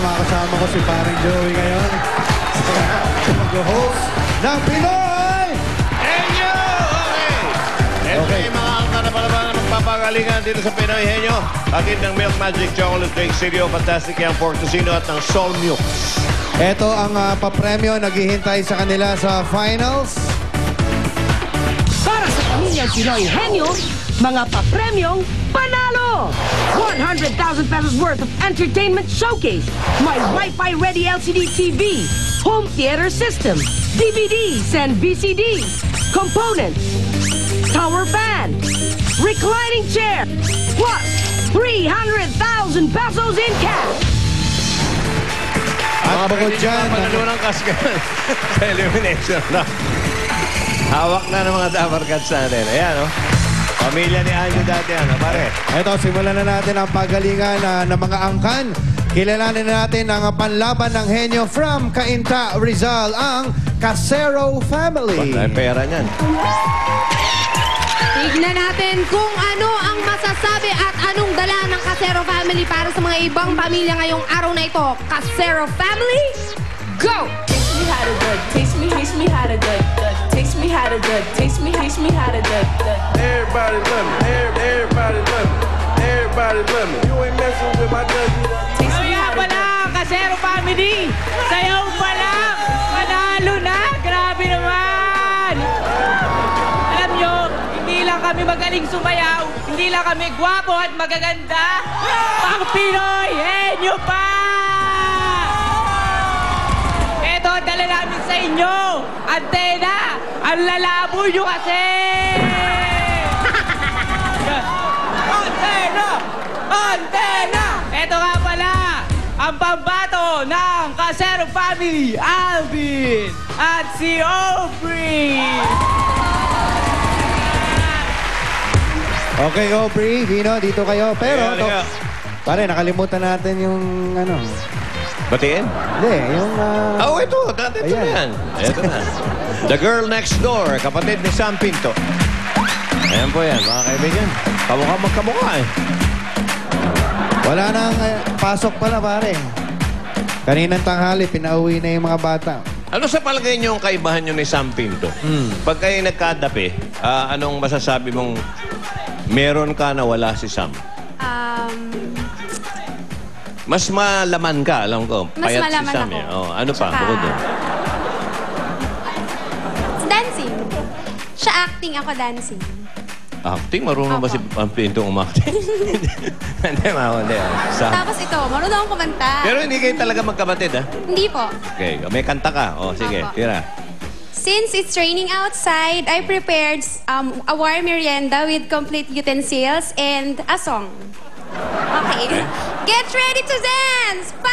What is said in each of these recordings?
makakasama ko si paring Joey ngayon. Mag-host ng Pinoy! Henyo! Okay. Okay. Mga angka na pala na magpapagalingan dito sa Pinoy Henyo. Agad ng Milk Magic Chocolate Drink Cereal, Fantastic Young Pork Tocino at ng Sol Mux. Ito ang papremyo, naghihintay sa kanila sa finals. Para sa pamilyang Pinoy Henyo, mga papremyong panalo! 100,000 pesos worth of entertainment showcase. May Wi-Fi ready LCD TV, home theater system, DVDs and VCDs, components, tower fan, reclining chair, plus 300,000 pesos in cash. At bukod dyan, Panalo ng kaskan sa elimination na. Hawak na ng mga dabarkats natin. Ayan, oh. Pamilya ni Anjo dati, ano, pare? Ito, simulan na natin ang pagalingan ng mga angkan. Kilalanin natin ang panlaban ng henyo from Cainta, Rizal, ang Casero Family. Ay, pera niyan. Tignan natin kung ano ang masasabi at anong dala ng Casero Family para sa mga ibang pamilya ngayong araw na ito. Casero Family, go! Taste me how to do, taste me, taste me how to do, taste me how to do, taste me, taste me how to do. Everybody love me, everybody love me, everybody love me. You ain't messing with my cousin. Taste me Kaya how to pala, Casero Family! Sayaw pala! Panalo na! Grabe naman! Alam nyo, hindi lang kami magaling sumayaw, hindi lang kami gwapo at magaganda, pang Pinoy, henyo pa! Ito, dala namin sa inyo, antena! Ang lalabo nyo kasi! Antena! Antena! Ito nga pala, ang pambato ng Casero Family, Alvin at si Aubrey! Okay, Aubrey, Vino, dito kayo. Pero, Halika. pare, nakalimutan natin yung ano. Batiin? Hindi, yung... Oh, ito. Dati ito Ayan. na yan. Ito na. The Girl Next Door, kapatid ni Sam Pinto. Ayan po yan, mga kaibigan. Kamukha magkamukha eh. Wala nang pasok pala, pare. Kaninang tanghali, pinauwi na yung mga bata. Ano sa palagay niyo ang kaibahan niyo ni Sam Pinto? Pag kayo nagkadapi, anong masasabi mong meron ka na wala si Sam? Mas malaman ka, alam ko. Mas Payat malaman si Sam. ako. Eh. Oh, ano pa? Tsaka- Bukod doon. dancing. Siya acting, ako dancing. Acting? Marunong ba Opo. si Sam Pinto umacting? Hindi, hindi. Sam. Tapos ito, marunong akong kumanta. Pero hindi kayo talaga magkapatid, ha? Hindi po. Okay, may kanta ka. O, sige, Opo. tira. Since it's raining outside, I prepared a warm merienda with complete utensils and a song. Okay. Get ready to dance! 5,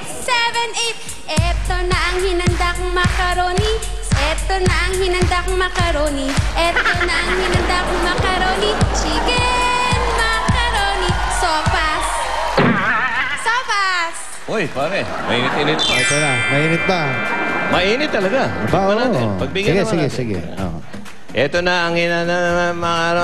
6, 7, 8. Eto na ang hinanda kong macaroni. Eto na ang hinanda kong macaroni. Eto na ang hinanda kong macaroni. Chicken macaroni. Sopas. Sopas. Uy, pare, mainit-init pa. Ito na, mainit ba? Mainit talaga. Ba, Tikman oo. natin. Pagbigyan Sige, naman sige, natin. sige. Oh. Ito na ang ina na mga ano.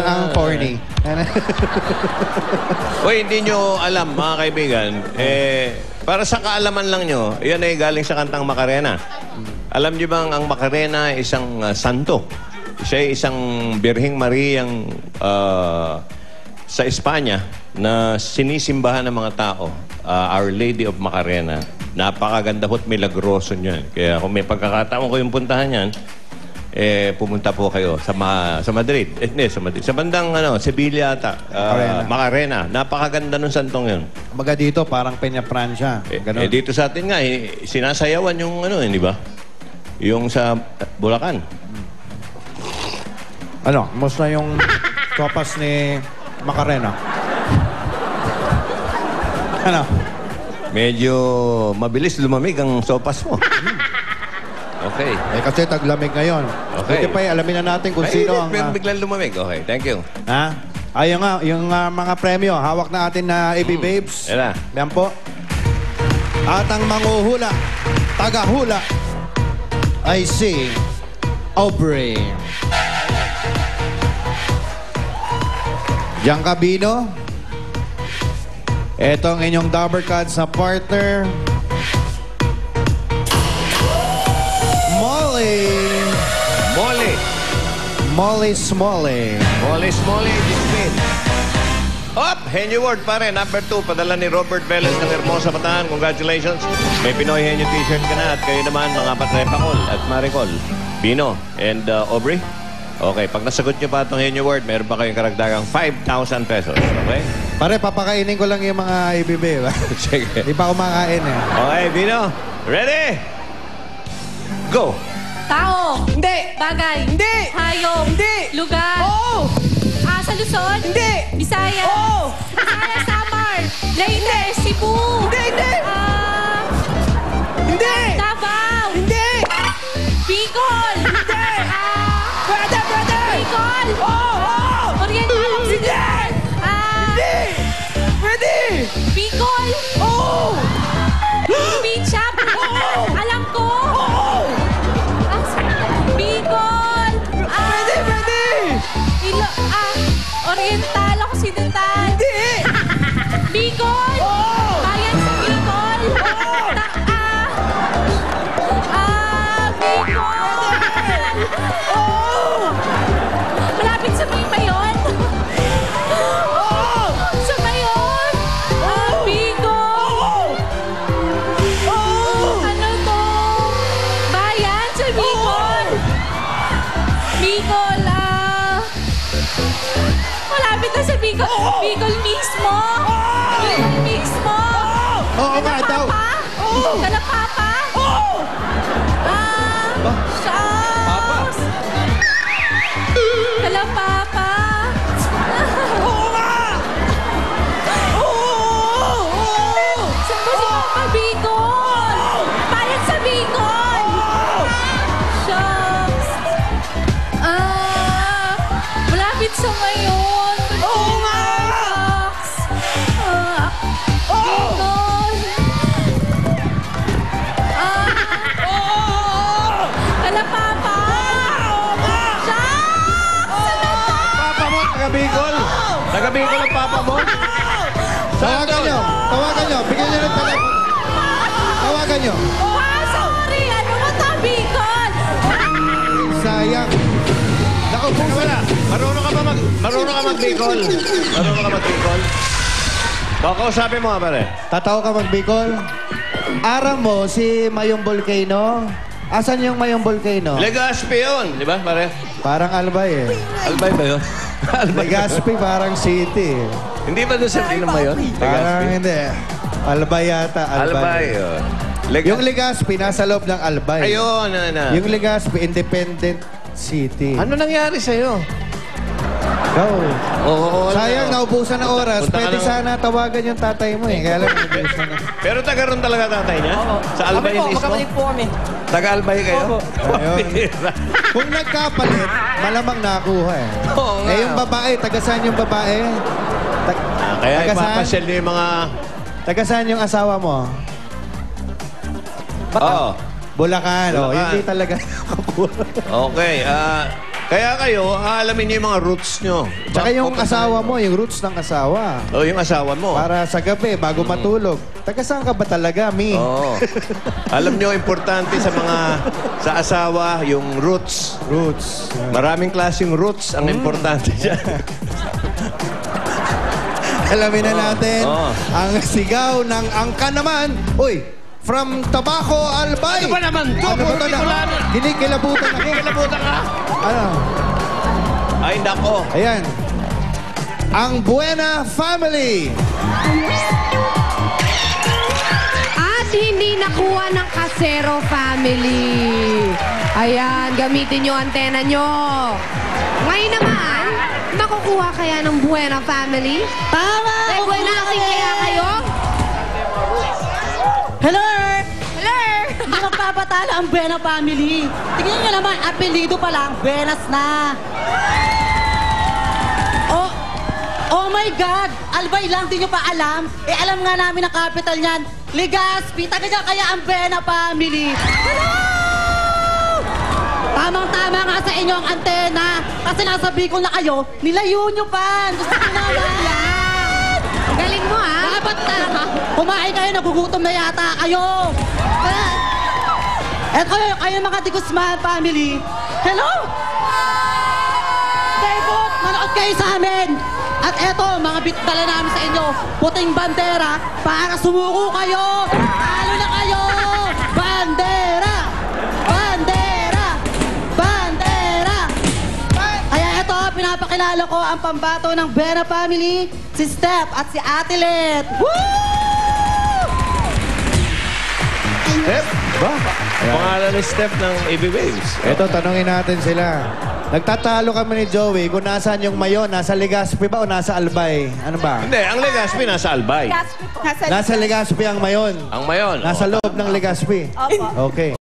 Ang corny. Uy, hindi nyo alam, mga kaibigan, para sa kaalaman lang nyo, yan ay galing sa kantang Macarena. Alam nyo bang ang Macarena ay isang santo? Siya ay isang Birheng Mariang sa Espanya na sinisimbahan ng mga tao, Our Lady of Macarena. Napakaganda ho't milagroso niyan. Kaya kung may pagkakataon ko yung puntahan yan, pumunta po kayo sa Madrid. Hindi, sa Madrid. Sa bandang Sevilla ata. Macarena. Napakaganda ng santong yun. Baga dito, parang Peña Francia. Ganon. Dito sa atin nga, sinasayawan yung di ba? Yung sa Bulacan. Ano, musta yung topas ni Macarena? Ano? Medyo mabilis lumamig ang sopas mo. Okay. Kasi taglamig ngayon. Okay. Buti pa, alamin na natin kung sino ang... Pero biglang lumamig. Okay, thank you. Ha? Ayun nga, yung mga premyo, hawak na atin na AB Babes. Yan na. Yan po. At ang manguhula, tagahula, ay si Aubrey. Giancarlo, Ito ang inyong Dabber Cards na partner. Molly. Molly. Molly Smalley. Molly Smalley, Dismit. Up! Henyo Award pare, number 2. Padala ni Robert Velez ng Hermosa Bataan. Congratulations. May Pinoy Henyo t-shirt ka na. At kayo naman, mga Patrepacol at Maricol. Bino and Aubrey. Okay, pag nasagot nyo pa itong Henyo Award, meron pa kayong karagdagang 5,000 pesos. Okay? Pare, papakainin ko lang yung mga IBB. Sige. Hindi pa kumakain eh. Okay, Bino. Ready? Go! Tao. Hindi. Bagay. Hindi. Hayop. Hindi. Lugar. Oo. Sa Luzon. Hindi. Bisaya. Oo. Bisaya, Samar. Leyte, Cebu. Hindi. Hindi. Davao. Hindi. Bicol. Hindi. Brother. Bicol. Oo. Oriental Occidental. Hindi. Ready. Bicol. Oo. Probinsya. Alam ko. Oo. Bicol. Ready. Oriental Occidental. Hindi. Bicol. Oo. Bayan sa Bicol. Bicol. Oo. Malapit sa may Mayon. Oo. Sa Mayon. Bicol. Oo. Ano to? Bayan sa Bicol. Bicol, malapit na sa Bicol. Bicol mismo. Bicol mismo. Oo nga daw. Kalapapa. Shucks. Kalapapa. Oo nga. Oo. Saan ba si Papa Bicol? Bayan sa Bicol. Shucks. Malapit sa ngayon. Oo nga. Shucks. Bicol. Kalapapa. Shucks. Papa mo, taga-Bicol. Taga-Bicol ang papa mo. Tawagan nyo. Bigyan nyo ng telepono. Tawagan nyo. Sorry. Ano ba ito, Bicol? Sayang. Naku, kung wala. Marunong ka mag-Bicol? Marunong ka mag-Bicol? Baka sabi mo nga pare. Tataw ka mag-Bicol. Aram mo si Mayong Volcano. Asan yung Mayong Volcano? Legazpi yun, di ba pare? Parang Albay eh. Albay ba yun? Legazpi parang city eh. Hindi ba doon sa Pino ba yun? Parang hindi. Albay yata. Albay. oh. Yung Legazpi nasa loob ng Albay. Ayun, Yung Legazpi, independent city. Ano nangyari sa'yo? Go. Oo. Sayang, naubusan ng oras. Punta ka Pwede ng- sana tawagan yung tatay mo eh. Kaya lang naubusan na. Pero taga ron talaga tatay niya? Sa Albay mismo? Magkapatid po kami. Taga-Albay kayo? Ayun. Kung nagkapalit, malamang nakuha eh. Oo nga. Yung babae, taga saan yung babae? Kaya Taga saan? ipapasyal niyo yung mga... Taga saan yung asawa mo? Oo. Bulacan. Oh, Bulacan. hindi talaga. Okay. Kaya kayo, aalamin niyo yung mga roots niyo. Tsaka yung asawa mo, yung roots ng asawa. O, yung asawa mo. Para sa gabi, bago matulog. Taga saan ka ba talaga, Mi? Oo. Alam niyo, importante sa sa asawa, yung roots. Roots. Maraming klaseng roots ang importante dyan. Alamin na natin Oo. ang sigaw ng angka naman. Uy, from Tabaco, Albay. Ano ba naman to? Ano Puro ba na? Bicolano. Kinikilabutan ako. Kinikilabutan ka? Ano? Ay, nako. Ayan. Ang Buena Family. At hindi nakuha ng Casero family. Ayan, gamitin nyo antena nyo. Ngayon naman, makukuha kaya ng Buena family? Tama! Buenasin kaya kayo? Hello! Hello! Hindi magpapatalo ang Buena family. Tingnan nyo naman, apelido pa lang, Buenas na. Oh my God! Albay lang, di nyo pa alam. Alam nga namin ang capital niyan. Legazpi, taga dyan kaya ang Buena family. Hello! Tamang-tama nga sa inyo ang antena. Kasi nasabi ko na kayo, nilayo nyo pa. Gusto ko naman. Galing mo, ha? Dapat kumain kayo, nagugutom na yata kayo. Eto kayo mga De Guzman family. Hello? Debut, manood kayo sa amin. At eto, mga bitdala namin sa inyo. Puting bandera para sumuko kayo. Talo na kayo. Bandera! Bandera! Bandera! Kaya eto, pinapakilala ko ang pambato ng Bena family, si Steph at si Ate Let. Woo! Steph? Ba? Pangalan ni Steph ng AB Waves. Ito, tanungin natin sila. Nagtatalo kami ni Joey kung nasaan yung mayon. Nasa Legazpi ba o nasa Albay? Ano ba? Hindi, ang Legazpi nasa Albay. Nasa Legazpi ang mayon. Ang mayon. Nasa loob ng Legazpi. Opo. Okay.